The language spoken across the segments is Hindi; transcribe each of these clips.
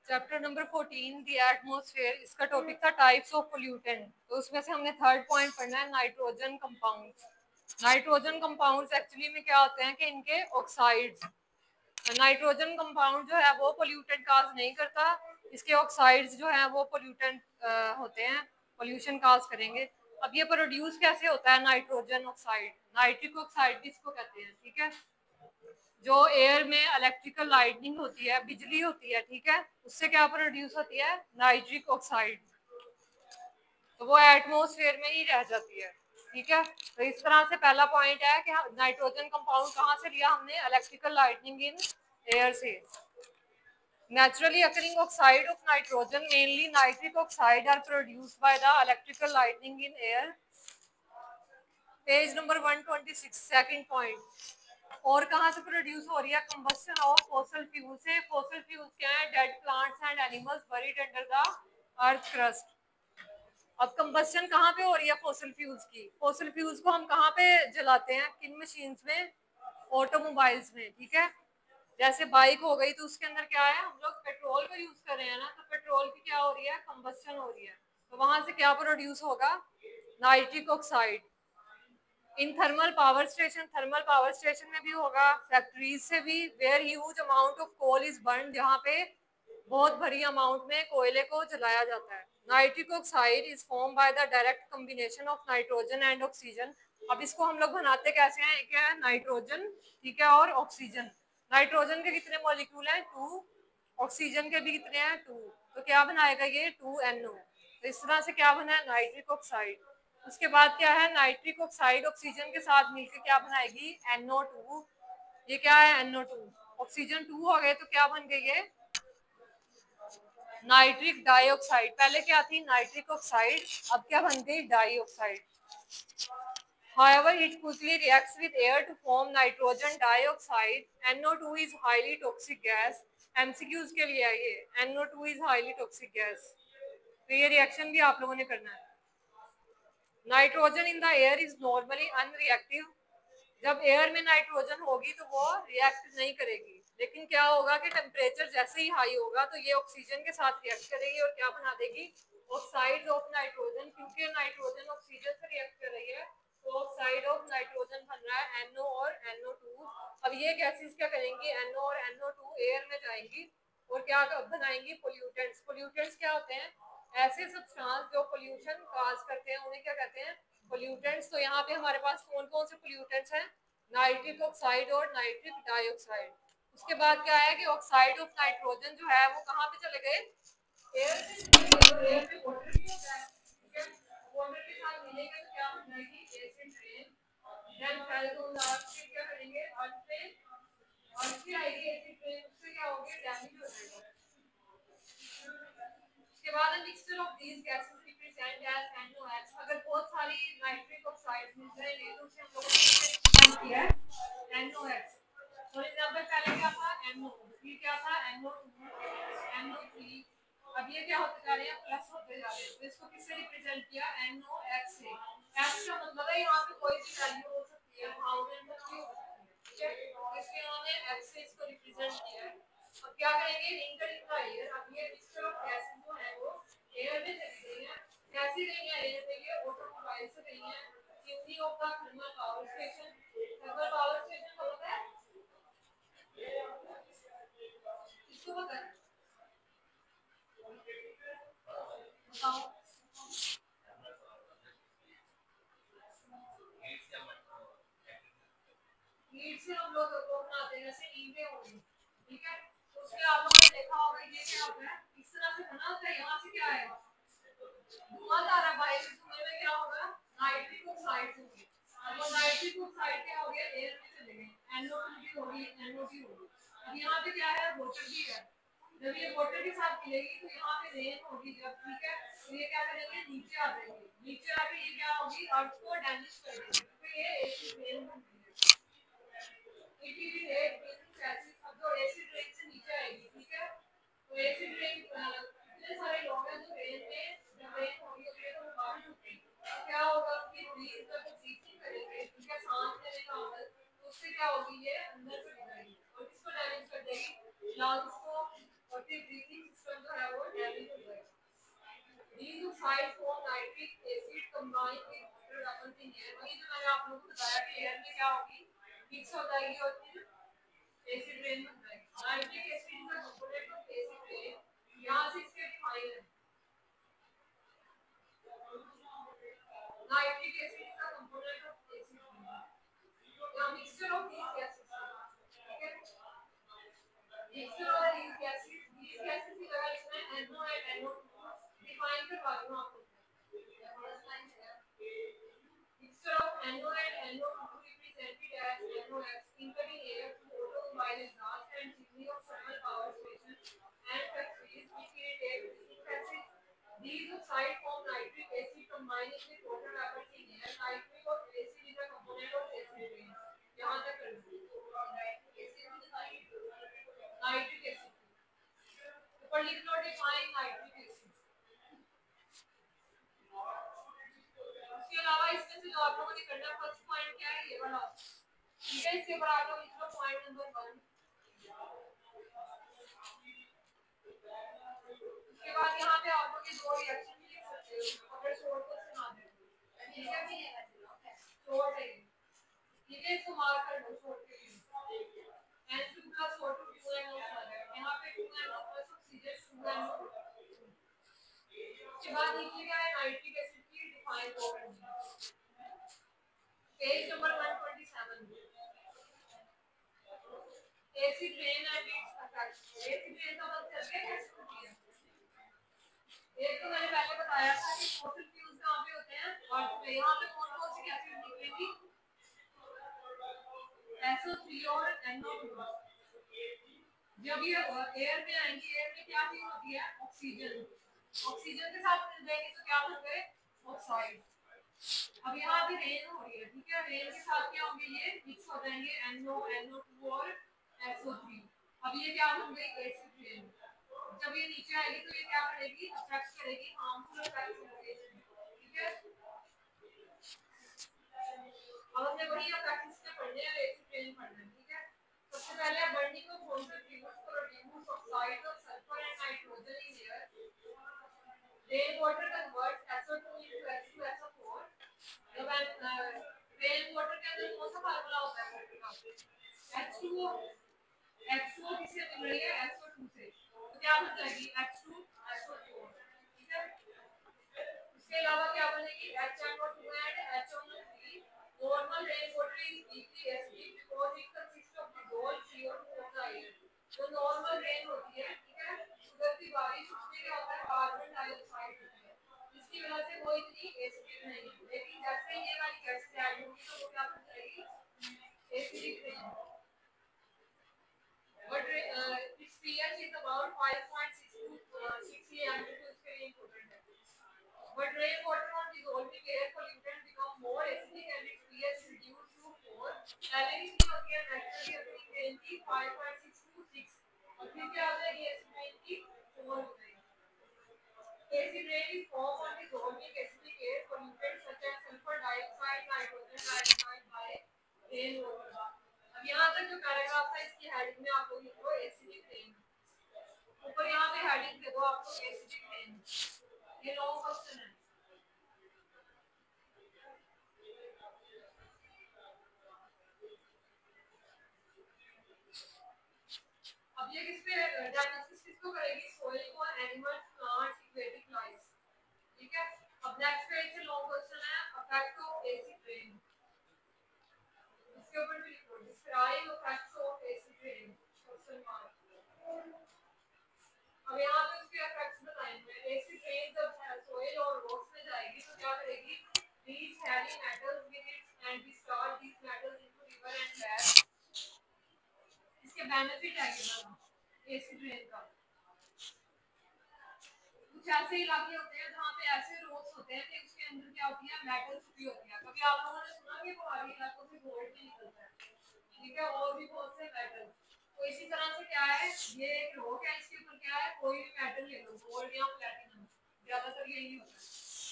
चैप्टर नंबर 14 दी एटमॉस्फेयर, इसका टॉपिक था टाइप्स ऑफ पोल्यूटेंट। तो उसमें से हमने थर्ड पॉइंट पढ़ना है nitrogen compounds. Nitrogen compounds actually में क्या होते हैं कि इनके ऑक्साइड्स, नाइट्रोजन कंपाउंड जो है वो पोल्यूटेंट काज नहीं करता, इसके ऑक्साइड्स जो है वो पोल्यूटेंट होते हैं, पोल्यूशन काज करेंगे। अब ये प्रोड्यूस कैसे होता है नाइट्रोजन ऑक्साइड, नाइट्रिक ऑक्साइड भी इसको कहते हैं, ठीक है। जो एयर में इलेक्ट्रिकल लाइटनिंग होती है, बिजली होती है, ठीक है, उससे क्या प्रोड्यूस होती है नाइट्रिक ऑक्साइड, तो वो एटमॉस्फेयर में ही रह जाती है, ठीक है। तो इस तरह से पहला पॉइंट है कि नाइट्रोजन कंपाउंड कहाँ से लिया हमने, इलेक्ट्रिकल लाइटनिंग इन एयर से। Naturally occurring oxide of nitrogen, mainly nitric oxide, are produced by the electrical lightning in air. Page number 126, second point. और कहाँ से प्रोड्यूस हो रही है, कंबस्शन ऑफ फॉसिल फ्यूल से। फॉसिल फ्यूल्स क्या है, dead plants and animals buried under the earth crust. अब कंबस्शन कहाँ पे हो रही है फॉसिल फ्यूल्स की, फॉसिल फ्यूल्स को हम कहाँ पे जलाते हैं, किन मशीन्स में, ऑटोमोबाइल्स में, ठीक है। जैसे बाइक हो गई तो उसके अंदर क्या है, हम लोग पेट्रोल का यूज कर रहे हैं ना, तो पेट्रोल की क्या हो रही है, कंबस्शन हो रही है, तो वहां से क्या प्रोड्यूस होगा, नाइट्रिक ऑक्साइड। इन थर्मल पावर स्टेशन में भी होगा, फैक्ट्रीज से भी, where huge amount of coal is burn, जहाँ पे बहुत भारी अमाउंट में कोयले को जलाया जाता है। Nitric oxide is form by the direct combination of nitrogen and oxygen. अब इसको हम लोग बनाते कैसे हैं, क्या है नाइट्रोजन, ठीक है, और ऑक्सीजन। नाइट्रोजन के कितने मॉलिक्यूल हैं, 2, ऑक्सीजन के भी कितने हैं, 2, तो क्या बनाएगा ये 2NO। तो इस तरह से क्या बना है नाइट्रिक ऑक्साइड। उसके बाद क्या है, नाइट्रिक ऑक्साइड ऑक्सीजन के साथ मिलकर क्या बनाएगी, NO2। ये क्या है, NO2, ऑक्सीजन 2 हो गए तो क्या बन गई है, नाइट्रिक डाइऑक्साइड। पहले क्या थी, नाइट्रिक ऑक्साइड, अब क्या बन गई, dioxide. However, it quickly reacts with air to form nitrogen dioxide. NO2 is highly toxic gas. MCQs के लिए है ये, NO2 is highly toxic gas. तो ये रिएक्शन भी आप लोगों ने करना है। Nitrogen in the air is normally unreactive. जब एयर में नाइट्रोजन होगी तो वो रिएक्ट नहीं करेगी, लेकिन क्या होगा कि टेम्परेचर जैसे ही हाई होगा तो ये ऑक्सीजन के साथ रिएक्ट करेगी और क्या बना देगी, ऑक्साइड ऑफ नाइट्रोजन। क्योंकि नाइट्रोजन ऑक्सीजन से रिएक्ट कर रही है तो ऑक्साइड ऑफ नाइट्रोजन बन रहा है NO और NO2। अब ये गैसेस क्या करेंगी, NO और NO2 एयर में जाएंगी और क्या बनाएंगी, पोल्यूटेंट्स। पोल्यूटेंट्स क्या होते हैं, ऐसे सब्सटेंस जो पोल्यूशन काज करते हैं, उन्हें क्या कहते हैं, पोल्यूटेंट्स। तो यहाँ पे हमारे पास कौन कौन से पोल्यूटेंट्स हैं, नाइट्रिक ऑक्साइड और नाइट्रिक डाइऑक्साइड। उसके बाद क्या है कि ऑक्साइड ऑफ नाइट्रोजन जो है वो कहाँ पे चले गए, एयर में। एयर में वाटर भी होता है, ठीक है, वाटर के साथ मिलेगा तो क्या बन जाएगी, एसिड रेन। देन फिर क्या करेंगे, अर्थ पे, अर्थ पे आएगी एसिड रेन, उससे क्या होगी, डैमेज हो जाएगा। उसके बाद mixture of these gases represent as NOx। अगर बहुत सारी नाइट्रिक ऑक्साइड्स मिल जाएंगे तो उसे हम लोगों ने रिप्रेजेंट किया है NOx। फॉर एग्जांपल पहले क्या था, NO, फिर क्या था, NO2, NO3। अब ये क्या होते जा रहे हैं, प्लस होते जा रहे हैं, तो इसको किससे रिप्रेजेंट किया, NOx से। x का मतलब है यहाँ पे कोई भी वैल्यू हो सकती है, 1000 तक भी हो सकती है, ठीक है, इसलिए उन्होंने x से इसको रिप्रेजेंट किया है। अब क्या करेंगे, लिंकर इन द एयर। अब ये मिक्सचर ऑफ गैसेस जो है वो एयर में चली गई है। कैसे गई है एयर में, ये ऑटोमोबाइल से गई है, chimney of the thermal power station. Thermal power station का होता है, इसको पता है, बताओ। हीट से हम लोग वो बनाते हैं, जैसे ईंटें होगी, ठीक है, तो उसमें आप लोगों ने देखा होगा ये क्या होता है, इस तरह से बना होता है, यहाँ से क्या आएगा, धुआं आ रहा है बाहर, धुएं में क्या होगा, नाइट्रिक ऑक्साइड होगी। अब वो नाइट्रिक ऑक्साइड क्या हो गया, एयर में चले गए, NO2 भी होगी, NO2 होगी। अब यहाँ पे क्या है, वाटर भी है। जब ये वाटर के साथ मिलेगी तो यहाँ पे रेन होगी जब, ठीक है, तो ये क्या करेंगे, नीचे आ जाएंगे, नीचे आके ये क्या होगी, अर्थ को डैमेज कर देगी, तो ये एसिड रेन बनती है। अब जो एसिड रेन से नीचे आएगी, ठीक है, तो एसिड रेन इतने सारे लोग हैं जो रेन में, जब रेन होगी तो बारिश होगी, तो क्या होगा कि ब्रीथ जब ब्रीथिंग करेंगे, ठीक है, सांस लेने का अमल, तो उससे क्या होगी, ये अंदर चली जाएगी और किसको डैमेज कर देगी, लंग्स को, और फिर breathing system oxide form nitric acid combined with water happens in air. वही जो मैंने आप लोगों को बताया कि एयर में क्या होगी, मिक्स हो जाएगी और फिर एसिड रेन बन जाएगी. नाइट्रिक एसिड का कंपोनेंट ऑफ एसिड रेन यहाँ से इसके डिफाइन है. नाइट्रिक एसिड का कंपोनेंट ऑफ एसिड रेन, या मिक्सचर ऑफ these gases. ठीक है, मिक्सचर ऑफ these gases की जगह इसमें NO and NO2 डिफाइन करवा दूं आपको. Mixture of NO and NO2 represented as NOx entering air through automobile exhaust and chimney of thermal power station and factories which irritate nitric acid. These oxides form nitric acid combining with water vapor in air. Nitric acid is a component of acid rain. यहाँ तक कर लो. Nitric acid. ऊपर लिख लो define nitric acid. इसके अलावा इसमें से जो आप लोगों ने करना फर्स्ट पॉइंट क्या है, ये वाला. ठीक है, इसके ऊपर आप लोग लिख लो पॉइंट नंबर 1. उसके बाद यहाँ पे आप लोग ये दो रिएक्शन भी लिख सकते हो अगर शॉर्ट क्वेश्चन आ जाए. ठीक है, शॉर्ट है. ठीक है, इसको मार्क कर लो शॉर्ट के लिए. N2 plus O2 2NO आ जाएगा. यहाँ पे 2NO plus ऑक्सीजन 2NO. उसके बाद नीचे क्या है, नाइट्रिक एसिड की डिफाइन करनी है. Page number 127. Acid rain and it's effects. Acid rain का मतलब चल गया कैसे होती है. एक तो मैंने पहले बताया था कि फॉसिल फ्यूल्स कहाँ पे होते हैं, और यहाँ पे कौन कौन सी गैसेस निकलेंगी, SO3 और NO2. जब ये एयर में आएंगी, एयर में क्या चीज होती है, ऑक्सीजन. ऑक्सीजन के साथ मिल जाएंगे तो क्या बन गए, ऑक्साइड. अब यहाँ पे रेन हो रही है. ठीक है, रेन के साथ क्या होंगे, ये मिक्स हो जाएंगे NO, NO2 और SO3. अब ये क्या बन गई, एसिड रेन. जब ये नीचे आएगी तो ये क्या करेगी, अफेक्ट करेगी, हार्मफुल अफेक्ट करेगी. ठीक है, अब हमने वही अफेक्ट इससे पढ़ने हैं, एसिड रेन पढ़ना है. ठीक है, सबसे पहले burning of fossil fuels produce oxide of sulphur and nitrogen in air. Rain water converts SO2 into H2SO4. जब रेन वाटर के अंदर कौन सा फार्मूला होता है वाटर का, H2O. H2O किससे मिल रही है, SO2 से. तो क्या बन जाएगी, H2SO4. ठीक है, इसके अलावा क्या बनेगी, HNO2 and HNO3. Normal rainwater is weakly acidic because it consists of dissolved CO2 of the air. जो नॉर्मल रेन होती है, ठीक है, कुदरती बारिश, उसमें क्या होता है, कार्बन डाइऑक्साइड होती है. इसकी वजह से वो इतनी एसिडिक नहीं है. लेकिन जैसे ये वाली गैस ऐड होगी तो वो क्या बन जाएगी, acidic rain. But its pH is about 5.6 to 6 am to is very important. But rainwater on dissolving air pollutant become more acidic and its pH reduced to 4. पहले भी नहीं होती है, naturally अपनी रेन की 5.6 to 6 और फिर क्या हो जाएगी, एसिड रेन की 4 हो जाएगी. Acid rain is formed on dissolving acidic air pollutants such as sulfur dioxide, nitrogen dioxide by rainwater. अब यहाँ तक जो पैराग्राफ था इसकी हेडिंग में आप लोग लिख लो एसिडिक रेन. ऊपर यहाँ पे हेडिंग दे दो आपको एसिडिक रेन. ये लॉन्ग क्वेश्चन है. अब ये किस पे डायग्नोसिस किसको करेगी, सोइल को, एनिमल्स, प्लांट्स, एक्वेटिक लाइफ. ठीक है, अब नेक्स्ट पेज से लॉन्ग क्वेश्चन है इफेक्ट ऑफ एसिड रेन. इसके ऊपर भी लिखो describe effects of acid rain question mark. अब यहाँ पे उसके इफेक्ट्स बताएंगे. एसिड रेन जब सोइल और रॉक्स में जाएगी तो क्या करेगी, reach heavy metals with its and discharge these metals into river and lake. इसके बेनिफिट है क्या एसिड रेन का. कुछ ऐसे इलाके होते हैं जहाँ पे ऐसे रॉक्स होते हैं कि उसके अंदर क्या होती है, मेटल्स भी होती है. कभी आप लोगों ने सुना कि पहाड़ी इलाकों से गोल्ड भी निकलता है. ठीक है, और भी बहुत से मेटल्स. तो इसी तरह से क्या है, ये एक रॉक है, इसके ऊपर क्या है, कोई भी मेटल ले लो, गोल्ड या प्लैटिनम, ज्यादातर यही होता है.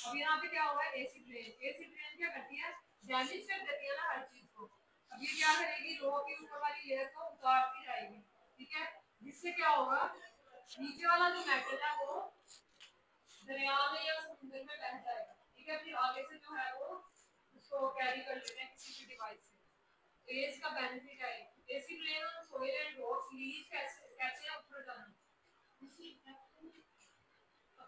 अब यहाँ पे क्या हुआ है, एसिड रेन. एसिड रेन क्या करती है, डैमेज कर देती है ना हर चीज को. अब ये क्या करेगी, रॉक के ऊपर वाली लेयर को उतारती जाएगी. ठीक है, जिससे क्या होगा, नीचे वाला जो मेटल है वो दरिया में या समुद्र में बह जाएगा, ठीक है। फिर आगे से जो है वो उसको कैरी कर लेते हैं किसी भी डिवाइस से। तो ये इसका बेनिफिट है। AC plain on soil and rocks leach कैसे हैं ऊपर जाना।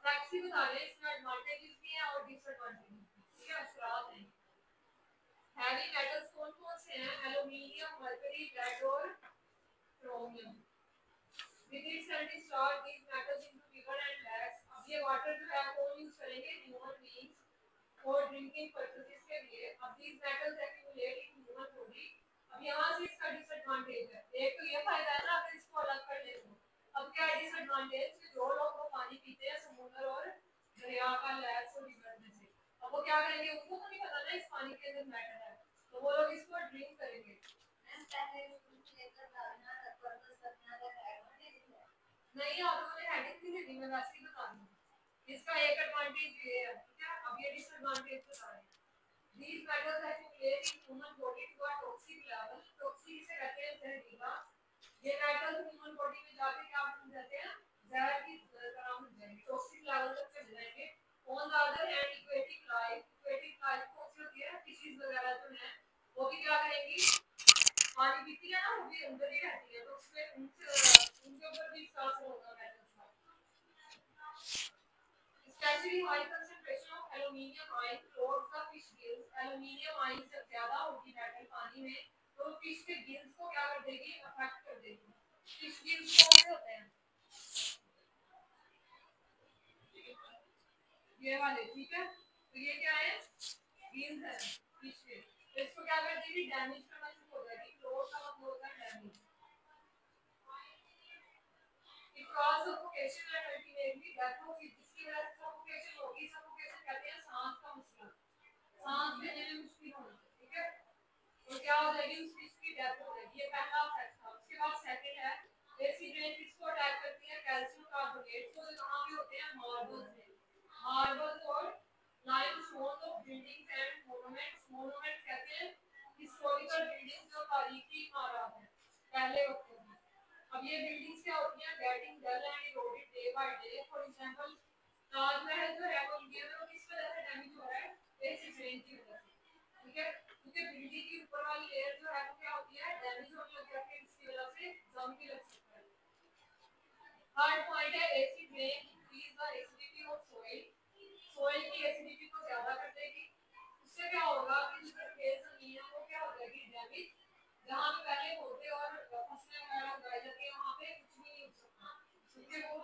फ्रैक्सी बता रहे हैं, इसमें एडवांटेजेस भी हैं और डिसएडवांटेजेस भी, ठीक है, असरात हैं। हैवी मेटल्स कौन कौन से हैं, एल्युमिनियम, मरकरी, लेड और chromium. With its anti-star, these metals into river and lakes. अब ये वाटर जो है कौन यूज करेंगे, ह्यूमन बीइंग्स और ड्रिंकिंग पर्पसेस के लिए। अब these metals accumulate in human body। अब यहाँ से इसका डिसएडवांटेज है, एक तो ये फायदा है ना अगर इसको अलग कर ले तो। अब क्या है डिसएडवांटेज, कि जो लोग वो पानी पीते हैं समुद्र और दरिया का, लैक्स और रिवर में से, अब वो क्या करेंगे, उनको तो नहीं पता ना इस पानी के अंदर मैटर है, तो वो लोग इसको ड्रिंक करेंगे। नहीं आप लोगों ने हेडिंग नहीं दी, मैं वैसे ही बता रही हूँ। इसका एक एडवांटेज ये है, ठीक है। अब ये डिसएडवांटेज बता रहे हैं। These metals accumulate in human body to a toxic level। Toxic इसे कहते हैं जहरीला। ये मेटल ह्यूमन बॉडी में जाके क्या बन जाते हैं, जहर की तरह बन जाएंगे, टॉक्सिक लेवल तक चले जाएंगे। On the other hand aquatic life कौन सी होती है, फिशेस वगैरह जो है वो भी क्या करेंगी, पानी पीती है ना, वो भी अंदर ही रहती है, तो उसमें उनके ऊपर भी इसका असर होगा मेटल्स का। Especially high concentration of aluminium ion clogs the fish gills। aluminium ion जब ज्यादा होगी मेटल पानी में तो फिश के गिल्स को क्या कर देगी, अफेक्ट कर देगी। फिश गिल्स कौन से होते हैं, ये वाले, ठीक है। तो ये क्या है, गिल्स है फिश के, तो इसको क्या कर देगी, डैमेज करना शुरू हो जाएगी। क्लोग का मतलब होता है damage. Because suffocation and ultimately death होगी, जिसकी वजह से suffocation होगी। suffocation कहते हैं सांस का मुश्किल, सांस लेने में मुश्किल होना, ठीक है। तो क्या हो जाएगी, उस फिश की डेथ हो जाएगी। ये पहला फैक्ट था। उसके बाद सेकंड है, एसिड रेन फिश को अटैक करती है कैल्शियम कार्बोनेट को, जो कहां पे होते हैं, मार्बल्स में। मार्बल्स और limestone of buildings and monuments. Monuments कहते हैं हिस्टोरिकल बिल्डिंग्स, जो तारीखी इमारत है पहले वक्त की। अब ये बिल्डिंग्स क्या होती हैं, getting dull and eroded day by day. For example Taj Mahal जो है वो इंडिया में, वो किस वजह से डैमेज हो रहा है, एसिड रेन की वजह से, ठीक है। क्योंकि बिल्डिंग की ऊपर वाली लेयर जो है वो क्या होती है, डैमेज होने लग जाती है, इसकी वजह से जंग भी लग सकता है। थर्ड पॉइंट है acid rain increase the acidity of soil. Soil की एसिडिटी को ज्यादा कर देगी। उससे क्या होगा कि जो सरफेस जमीन है वो क्या हो जाएगी, डैमेज। जहां पे पहले पौधे और फसलें वगैरह उगाई जाती है वहां पे कुछ भी नहीं उग सकता, क्योंकि वो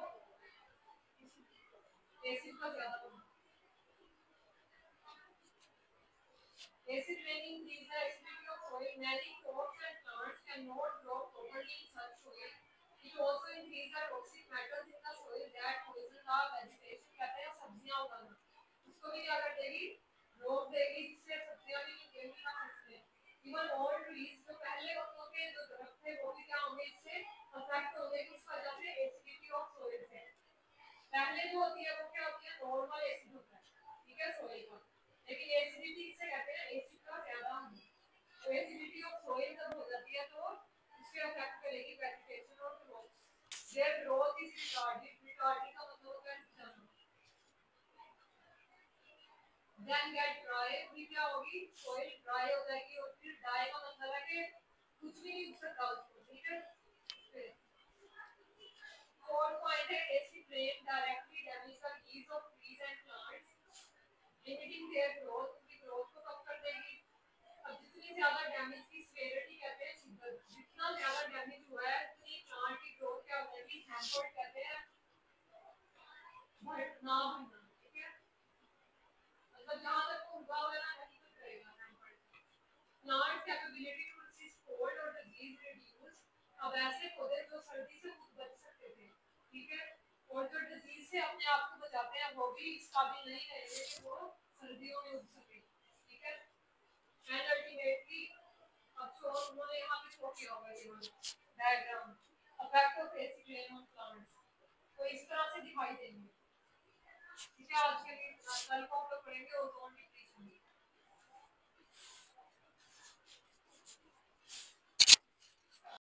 एसिड का ज्यादा होना। Acid rain increases the acidity of soil. Many crops and plants cannot grow properly in such soil. It also increases the toxic metals in the soil that poison the vegetation। कहते हैं सब्जियां उगाना, उसको भी क्या कर देगी, रोक देगी, जिससे सब्जियां भी निकलेंगी ना फसलें। Even all trees, जो पहले वक्तों के जो दरख्त थे वो भी क्या होंगे, इससे अफेक्ट होंगे। किस वजह से, एसिडिटी ऑफ सोइल से। पहले जो होती है वो क्या होती है, नॉर्मल एसिड होता है, ठीक है, सोइल का। लेकिन एसिडिटी किसे कहते हैं, एसिड का ज्यादा होना। तो एसिडिटी ऑफ सोइल जब हो जाती है तो उससे अफेक्ट करेगी वेजिटेशन और growth. Their growth is retarded. Retarded का मतलब होता है रुक जाना। देन गेट ड्राई, फिर क्या होगी, सोइल ड्राई हो जाएगी। और फिर ड्राई का मतलब है कि कुछ भी नहीं उग सकता उसको, ठीक है। फोर्थ पॉइंट है acid rain directly damage the leaves of trees and plants, limiting their growth. उनकी ग्रोथ को कम कर देगी। अब जितनी ज्यादा डैमेज की सेवेरिटी कहते हैं शिद्दत, जितना ज्यादा डैमेज हुआ है उतनी प्लांट की ग्रोथ क्या हो जाएगी, हैम्पर्ड कहते हैं बढ़ना बढ़ना, ठीक है। मतलब जहां तक वो उगा हुआ है ना वहीं तक करेगा hampered. Plant capability to resist cold और डिजीज रिड्यूस। अब ऐसे पौधे जो सर्दी से बच सकते थे, ठीक है, और जो डिजीज से अपने आप को बचाते हैं वो भी इस काबिल नहीं रहेंगे कि वो सर्दियों में उग सके, ठीक है। एंड अल्टीमेटली अब शो उन्होंने यहाँ पे शो किया होगा ये वाला diagram, effect of acid rain on plants. तो इस तरह से दिखाई देंगे, ठीक है। आज के लिए कल को हम लोग पढ़ेंगे ओजोन